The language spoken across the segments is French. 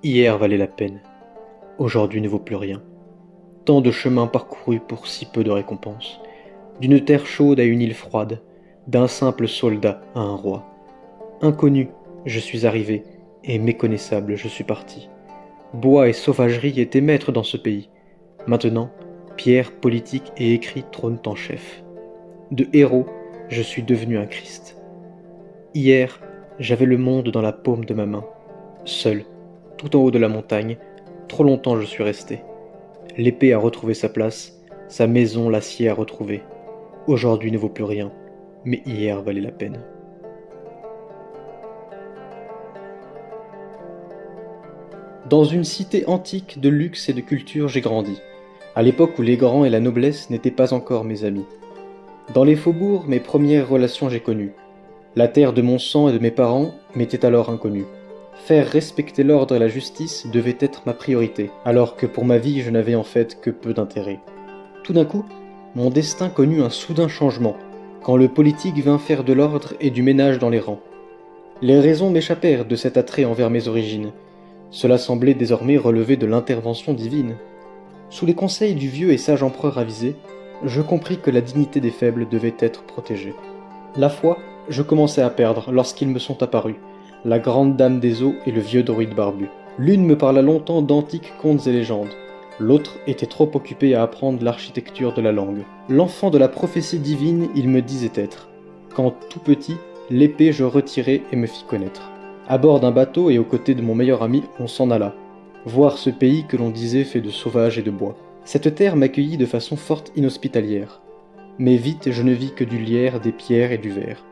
Hier valait la peine, aujourd'hui ne vaut plus rien. Tant de chemins parcourus pour si peu de récompense. D'une terre chaude à une île froide, d'un simple soldat à un roi. Inconnu, je suis arrivé, et méconnaissable, je suis parti. Bois et sauvagerie étaient maîtres dans ce pays. Maintenant, pierre, politique et écrit trônent en chef. De héros, je suis devenu un Christ. Hier, j'avais le monde dans la paume de ma main. Seul, tout en haut de la montagne, trop longtemps je suis resté. L'épée a retrouvé sa place, sa maison l'acier a retrouvé. Aujourd'hui ne vaut plus rien, mais hier valait la peine. Dans une cité antique de luxe et de culture j'ai grandi, à l'époque où les grands et la noblesse n'étaient pas encore mes amis. Dans les faubourgs, mes premières relations j'ai connues. La terre de mon sang et de mes parents m'était alors inconnue. Faire respecter l'ordre et la justice devait être ma priorité, alors que pour ma vie je n'avais en fait que peu d'intérêt. Tout d'un coup, mon destin connut un soudain changement, quand le politique vint faire de l'ordre et du ménage dans les rangs. Les raisons m'échappèrent de cet attrait envers mes origines. Cela semblait désormais relever de l'intervention divine. Sous les conseils du vieux et sage empereur avisé, je compris que la dignité des faibles devait être protégée. La foi, je commençais à perdre lorsqu'ils me sont apparus, la grande dame des eaux et le vieux druide barbu. L'une me parla longtemps d'antiques contes et légendes, l'autre était trop occupée à apprendre l'architecture de la langue. L'enfant de la prophétie divine, il me disait être. Quand tout petit, l'épée je retirai et me fis connaître. À bord d'un bateau et aux côtés de mon meilleur ami, on s'en alla, voir ce pays que l'on disait fait de sauvages et de bois. Cette terre m'accueillit de façon fort inhospitalière. Mais vite je ne vis que du lierre, des pierres et du verre.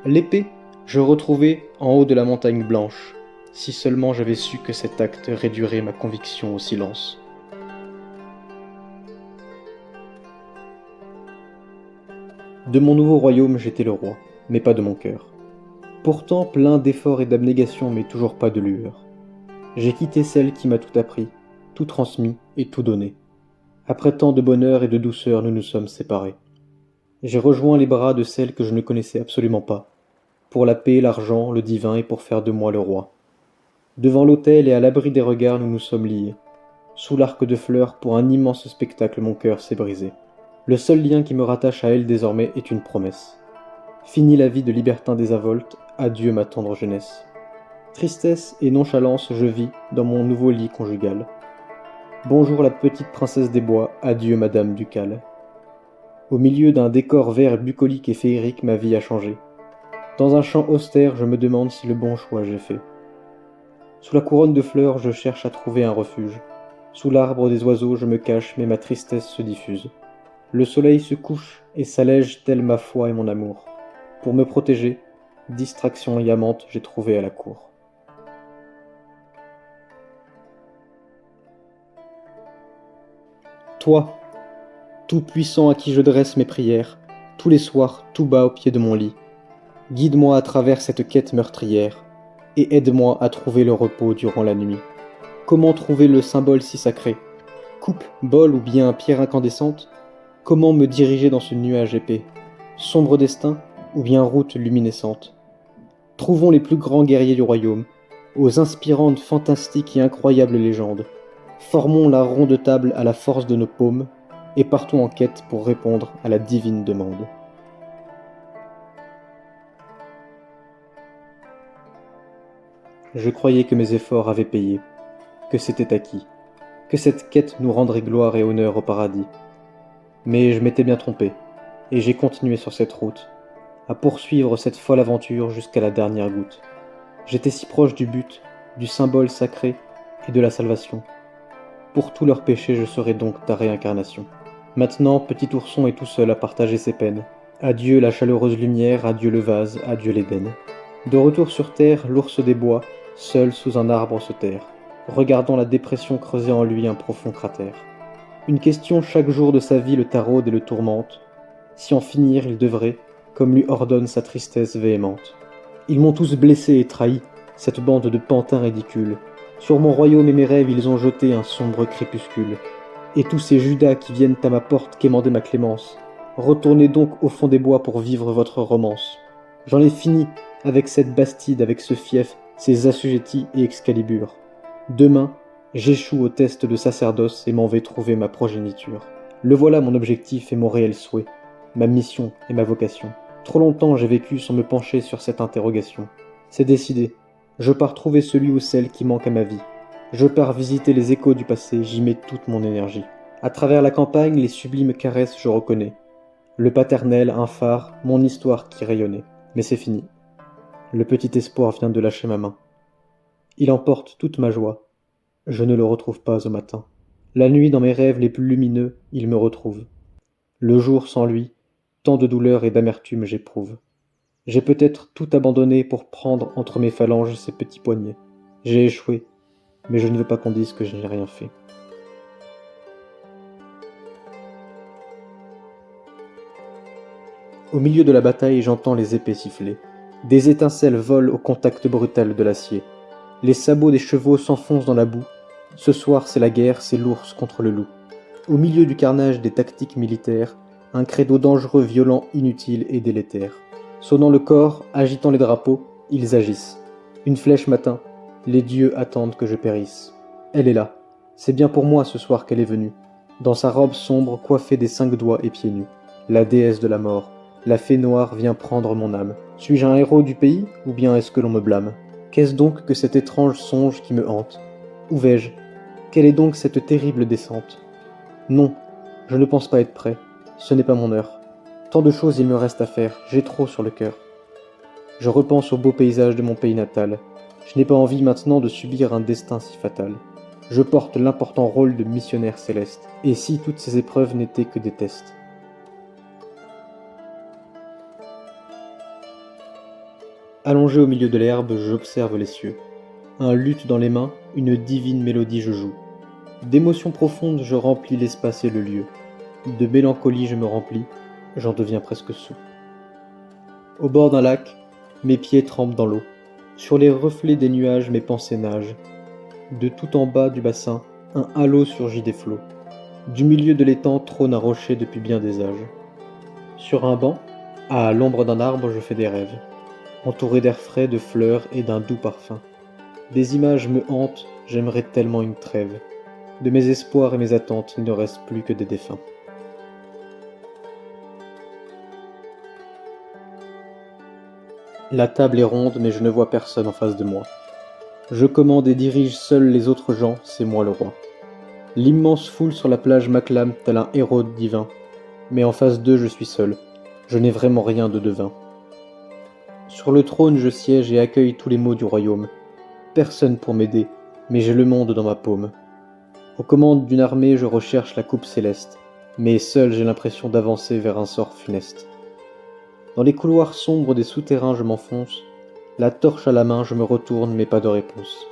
L'épée, je retrouvai en haut de la montagne blanche, si seulement j'avais su que cet acte réduirait ma conviction au silence. De mon nouveau royaume j'étais le roi, mais pas de mon cœur. Pourtant plein d'efforts et d'abnégation, mais toujours pas de lueur. J'ai quitté celle qui m'a tout appris, tout transmis et tout donné. Après tant de bonheur et de douceur, nous nous sommes séparés. J'ai rejoint les bras de celle que je ne connaissais absolument pas, pour la paix, l'argent, le divin et pour faire de moi le roi. Devant l'autel et à l'abri des regards, nous nous sommes liés. Sous l'arc de fleurs, pour un immense spectacle, mon cœur s'est brisé. Le seul lien qui me rattache à elle désormais est une promesse. Fini la vie de libertin désinvolte, adieu ma tendre jeunesse. Tristesse et nonchalance je vis dans mon nouveau lit conjugal. Bonjour la petite princesse des bois, adieu madame ducale. Au milieu d'un décor vert bucolique et féerique, ma vie a changé. Dans un champ austère, je me demande si le bon choix j'ai fait. Sous la couronne de fleurs, je cherche à trouver un refuge. Sous l'arbre des oiseaux, je me cache, mais ma tristesse se diffuse. Le soleil se couche et s'allège telle ma foi et mon amour. Pour me protéger, distraction et amante j'ai trouvé à la cour. Toi, tout-puissant à qui je dresse mes prières, tous les soirs, tout bas au pied de mon lit, guide-moi à travers cette quête meurtrière, et aide-moi à trouver le repos durant la nuit. Comment trouver le symbole si sacré? Coupe, bol ou bien pierre incandescente? Comment me diriger dans ce nuage épais? Sombre destin ou bien route luminescente? Trouvons les plus grands guerriers du royaume, aux inspirantes, fantastiques et incroyables légendes. Formons la ronde table à la force de nos paumes, et partons en quête pour répondre à la divine demande. Je croyais que mes efforts avaient payé, que c'était acquis, que cette quête nous rendrait gloire et honneur au paradis. Mais je m'étais bien trompé, et j'ai continué sur cette route, à poursuivre cette folle aventure jusqu'à la dernière goutte. J'étais si proche du but, du symbole sacré et de la salvation. Pour tous leurs péchés, je serai donc ta réincarnation. Maintenant, petit ourson est tout seul à partager ses peines. Adieu la chaleureuse lumière, adieu le vase, adieu l'Éden. De retour sur terre, l'ours des bois, seul sous un arbre se terre, regardant la dépression creuser en lui un profond cratère. Une question chaque jour de sa vie le taraude et le tourmente. Si en finir il devrait, comme lui ordonne sa tristesse véhémente. Ils m'ont tous blessé et trahi, cette bande de pantins ridicules. Sur mon royaume et mes rêves ils ont jeté un sombre crépuscule. Et tous ces Judas qui viennent à ma porte quémander ma clémence, retournez donc au fond des bois pour vivre votre romance. J'en ai fini avec cette Bastide, avec ce fief, ses assujettis et Excalibur. Demain, j'échoue au test de sacerdoce et m'en vais trouver ma progéniture. Le voilà mon objectif et mon réel souhait, ma mission et ma vocation. Trop longtemps j'ai vécu sans me pencher sur cette interrogation. C'est décidé, je pars trouver celui ou celle qui manque à ma vie. Je pars visiter les échos du passé, j'y mets toute mon énergie. À travers la campagne, les sublimes caresses je reconnais. Le paternel, un phare, mon histoire qui rayonnait. Mais c'est fini. Le petit espoir vient de lâcher ma main. Il emporte toute ma joie. Je ne le retrouve pas au matin. La nuit, dans mes rêves les plus lumineux, il me retrouve. Le jour sans lui, tant de douleur et d'amertume j'éprouve. J'ai peut-être tout abandonné pour prendre entre mes phalanges ces petits poignets. J'ai échoué, mais je ne veux pas qu'on dise que je n'ai rien fait. Au milieu de la bataille, j'entends les épées siffler. Des étincelles volent au contact brutal de l'acier. Les sabots des chevaux s'enfoncent dans la boue. Ce soir, c'est la guerre, c'est l'ours contre le loup. Au milieu du carnage des tactiques militaires, un credo dangereux, violent, inutile et délétère. Sonnant le corps, agitant les drapeaux, ils agissent. Une flèche m'atteint, les dieux attendent que je périsse. Elle est là. C'est bien pour moi ce soir qu'elle est venue. Dans sa robe sombre, coiffée des 5 doigts et pieds nus. La déesse de la mort. La fée noire vient prendre mon âme. Suis-je un héros du pays, ou bien est-ce que l'on me blâme? Qu'est-ce donc que cet étrange songe qui me hante? Où vais-je? Quelle est donc cette terrible descente? Non, je ne pense pas être prêt. Ce n'est pas mon heure. Tant de choses il me reste à faire, j'ai trop sur le cœur. Je repense au beau paysage de mon pays natal. Je n'ai pas envie maintenant de subir un destin si fatal. Je porte l'important rôle de missionnaire céleste. Et si toutes ces épreuves n'étaient que des tests? Allongé au milieu de l'herbe, j'observe les cieux. Un luth dans les mains, une divine mélodie je joue. D'émotions profondes, je remplis l'espace et le lieu. De mélancolie, je me remplis, j'en deviens presque soûl. Au bord d'un lac, mes pieds trempent dans l'eau. Sur les reflets des nuages, mes pensées nagent. De tout en bas du bassin, un halo surgit des flots. Du milieu de l'étang trône un rocher depuis bien des âges. Sur un banc, à l'ombre d'un arbre, je fais des rêves. Entouré d'air frais, de fleurs et d'un doux parfum. Des images me hantent, j'aimerais tellement une trêve. De mes espoirs et mes attentes, il ne reste plus que des défunts. La table est ronde, mais je ne vois personne en face de moi. Je commande et dirige seul les autres gens, c'est moi le roi. L'immense foule sur la plage m'acclame tel un héros divin. Mais en face d'eux, je suis seul. Je n'ai vraiment rien de devin. Sur le trône, je siège et accueille tous les maux du royaume. Personne pour m'aider, mais j'ai le monde dans ma paume. Aux commandes d'une armée, je recherche la coupe céleste, mais seul j'ai l'impression d'avancer vers un sort funeste. Dans les couloirs sombres des souterrains, je m'enfonce. La torche à la main, je me retourne, mais pas de réponse.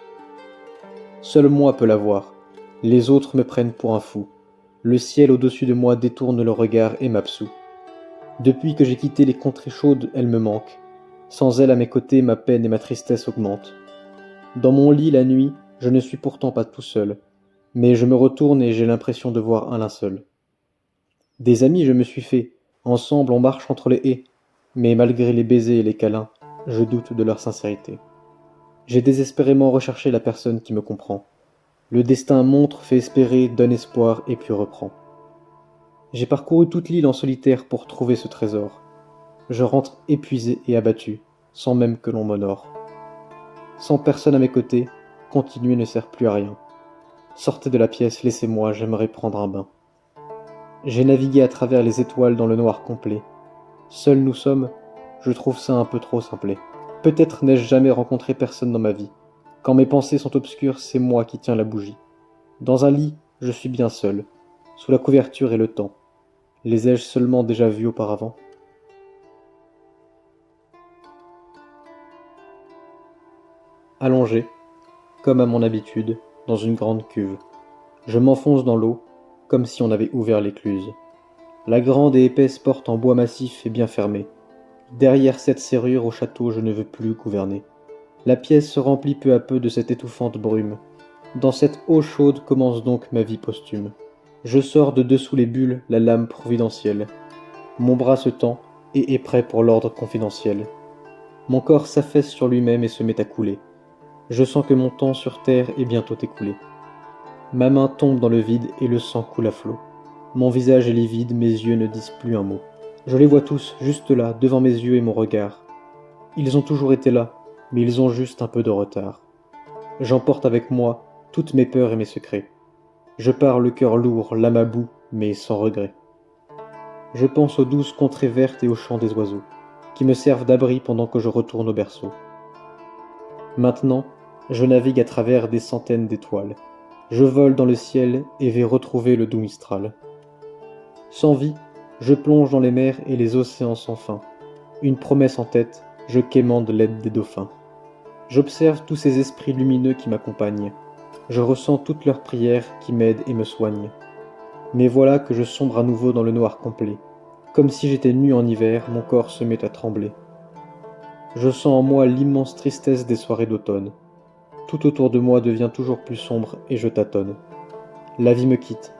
Seul moi peux la voir. Les autres me prennent pour un fou. Le ciel au-dessus de moi détourne le regard et m'absout. Depuis que j'ai quitté les contrées chaudes, elle me manque. Sans elle à mes côtés, ma peine et ma tristesse augmentent. Dans mon lit la nuit, je ne suis pourtant pas tout seul, mais je me retourne et j'ai l'impression de voir un linceul. Des amis je me suis fait, ensemble on marche entre les haies, mais malgré les baisers et les câlins, je doute de leur sincérité. J'ai désespérément recherché la personne qui me comprend. Le destin montre, fait espérer, donne espoir et puis reprend. J'ai parcouru toute l'île en solitaire pour trouver ce trésor. Je rentre épuisé et abattu, sans même que l'on m'honore. Sans personne à mes côtés, continuer ne sert plus à rien. Sortez de la pièce, laissez-moi, j'aimerais prendre un bain. J'ai navigué à travers les étoiles dans le noir complet. Seuls nous sommes, je trouve ça un peu trop simplé. Peut-être n'ai-je jamais rencontré personne dans ma vie. Quand mes pensées sont obscures, c'est moi qui tiens la bougie. Dans un lit, je suis bien seul. Sous la couverture et le temps. Les ai-je seulement déjà vus auparavant? Allongé, comme à mon habitude, dans une grande cuve. Je m'enfonce dans l'eau, comme si on avait ouvert l'écluse. La grande et épaisse porte en bois massif est bien fermée. Derrière cette serrure au château, je ne veux plus gouverner. La pièce se remplit peu à peu de cette étouffante brume. Dans cette eau chaude commence donc ma vie posthume. Je sors de dessous les bulles, la lame providentielle. Mon bras se tend et est prêt pour l'ordre confidentiel. Mon corps s'affaisse sur lui-même et se met à couler. Je sens que mon temps sur terre est bientôt écoulé. Ma main tombe dans le vide et le sang coule à flot. Mon visage est livide, mes yeux ne disent plus un mot. Je les vois tous, juste là, devant mes yeux et mon regard. Ils ont toujours été là, mais ils ont juste un peu de retard. J'emporte avec moi toutes mes peurs et mes secrets. Je pars le cœur lourd, l'âme à bout, mais sans regret. Je pense aux douces contrées vertes et aux chants des oiseaux, qui me servent d'abri pendant que je retourne au berceau. Maintenant, je navigue à travers des centaines d'étoiles. Je vole dans le ciel et vais retrouver le doux Mistral. Sans vie, je plonge dans les mers et les océans sans fin. Une promesse en tête, je quémande l'aide des dauphins. J'observe tous ces esprits lumineux qui m'accompagnent. Je ressens toutes leurs prières qui m'aident et me soignent. Mais voilà que je sombre à nouveau dans le noir complet. Comme si j'étais nu en hiver, mon corps se met à trembler. Je sens en moi l'immense tristesse des soirées d'automne. Tout autour de moi devient toujours plus sombre et je tâtonne. La vie me quitte.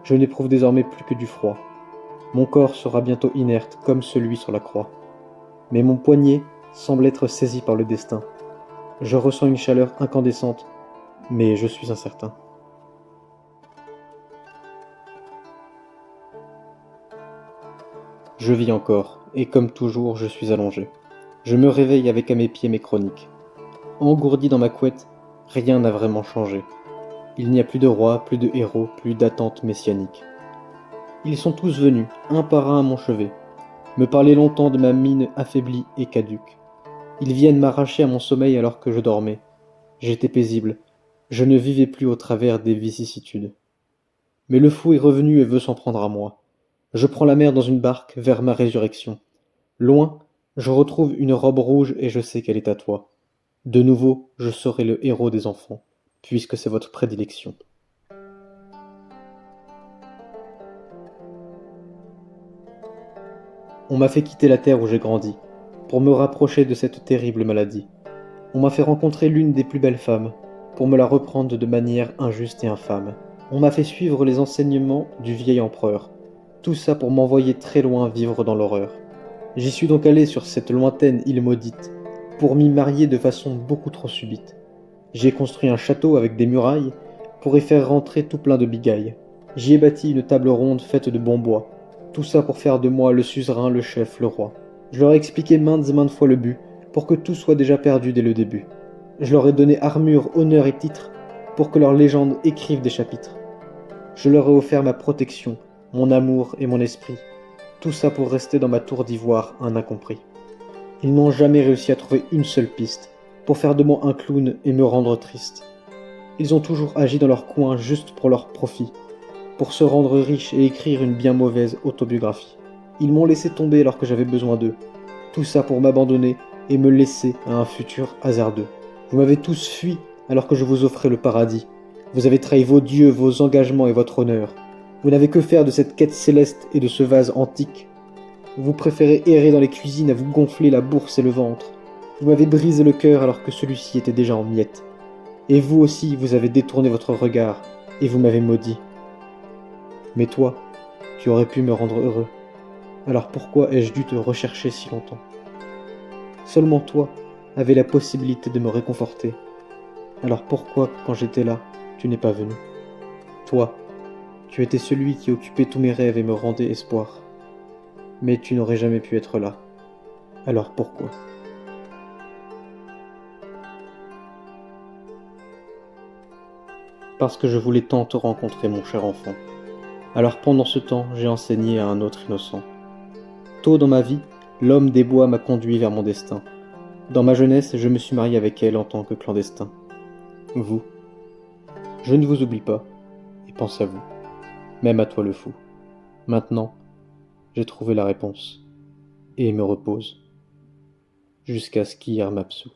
Je n'éprouve désormais plus que du froid. Mon corps sera bientôt inerte comme celui sur la croix. Mais mon poignet semble être saisi par le destin. Je ressens une chaleur incandescente, mais je suis incertain. Je vis encore, et comme toujours, je suis allongé. Je me réveille avec à mes pieds mes chroniques. Engourdi dans ma couette, rien n'a vraiment changé. Il n'y a plus de rois, plus de héros, plus d'attentes messianiques. Ils sont tous venus, un par un à mon chevet, me parler longtemps de ma mine affaiblie et caduque. Ils viennent m'arracher à mon sommeil alors que je dormais. J'étais paisible, je ne vivais plus au travers des vicissitudes. Mais le fou est revenu et veut s'en prendre à moi. Je prends la mer dans une barque vers ma résurrection. Loin, je retrouve une robe rouge et je sais qu'elle est à toi. De nouveau, je serai le héros des enfants, puisque c'est votre prédilection. On m'a fait quitter la terre où j'ai grandi, pour me rapprocher de cette terrible maladie. On m'a fait rencontrer l'une des plus belles femmes, pour me la reprendre de manière injuste et infâme. On m'a fait suivre les enseignements du vieil empereur, tout ça pour m'envoyer très loin vivre dans l'horreur. J'y suis donc allé sur cette lointaine île maudite, pour m'y marier de façon beaucoup trop subite. J'ai construit un château avec des murailles, pour y faire rentrer tout plein de bigailles. J'y ai bâti une table ronde faite de bon bois, tout ça pour faire de moi le suzerain, le chef, le roi. Je leur ai expliqué maintes et maintes fois le but, pour que tout soit déjà perdu dès le début. Je leur ai donné armure, honneur et titre, pour que leurs légendes écrivent des chapitres. Je leur ai offert ma protection, mon amour et mon esprit, tout ça pour rester dans ma tour d'ivoire un incompris. Ils n'ont jamais réussi à trouver une seule piste, pour faire de moi un clown et me rendre triste. Ils ont toujours agi dans leur coin juste pour leur profit, pour se rendre riches et écrire une bien mauvaise autobiographie. Ils m'ont laissé tomber alors que j'avais besoin d'eux, tout ça pour m'abandonner et me laisser à un futur hasardeux. Vous m'avez tous fui alors que je vous offrais le paradis. Vous avez trahi vos dieux, vos engagements et votre honneur. Vous n'avez que faire de cette quête céleste et de ce vase antique. Vous préférez errer dans les cuisines à vous gonfler la bourse et le ventre. Vous m'avez brisé le cœur alors que celui-ci était déjà en miettes. Et vous aussi, vous avez détourné votre regard et vous m'avez maudit. Mais toi, tu aurais pu me rendre heureux. Alors pourquoi ai-je dû te rechercher si longtemps? Seulement toi avais la possibilité de me réconforter. Alors pourquoi, quand j'étais là, tu n'es pas venu? Toi, tu étais celui qui occupait tous mes rêves et me rendait espoir. Mais tu n'aurais jamais pu être là. Alors pourquoi? Parce que je voulais tant te rencontrer, mon cher enfant. Alors pendant ce temps, j'ai enseigné à un autre innocent. Tôt dans ma vie, l'homme des bois m'a conduit vers mon destin. Dans ma jeunesse, je me suis marié avec elle en tant que clandestin. Vous, je ne vous oublie pas, et pense à vous, même à toi le fou. Maintenant, j'ai trouvé la réponse, et me repose, jusqu'à ce qu'hier m'absout.